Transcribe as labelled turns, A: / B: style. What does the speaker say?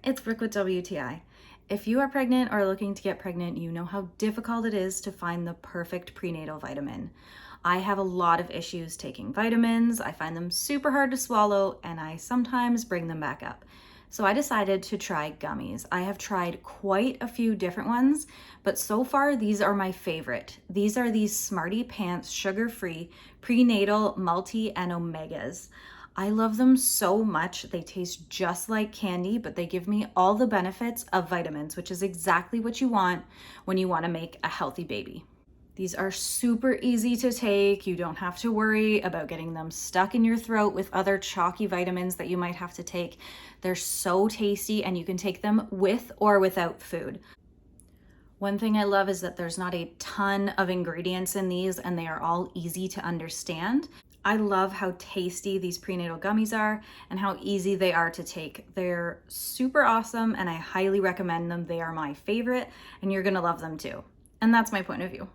A: It's Brooke with WTI. If you are pregnant or looking to get pregnant, you know how difficult it is to find the perfect prenatal vitamin. I have a lot of issues taking vitamins. I find them super hard to swallow, and I sometimes bring them back up. So I decided to try gummies. I have tried quite a few different ones, but so far these are my favorite. These are these SmartyPants sugar-free prenatal multi and omegas. I love them so much. They taste just like candy, but they give me all the benefits of vitamins, which is exactly what you want when you want to make a healthy baby. These are super easy to take. You don't have to worry about getting them stuck in your throat with other chalky vitamins that you might have to take. They're so tasty, and you can take them with or without food. One thing I love is that there's not a ton of ingredients in these, and they are all easy to understand. I love how tasty these prenatal gummies are and how easy they are to take. They're super awesome, and I highly recommend them. They are my favorite, and you're gonna love them too. And that's my point of view.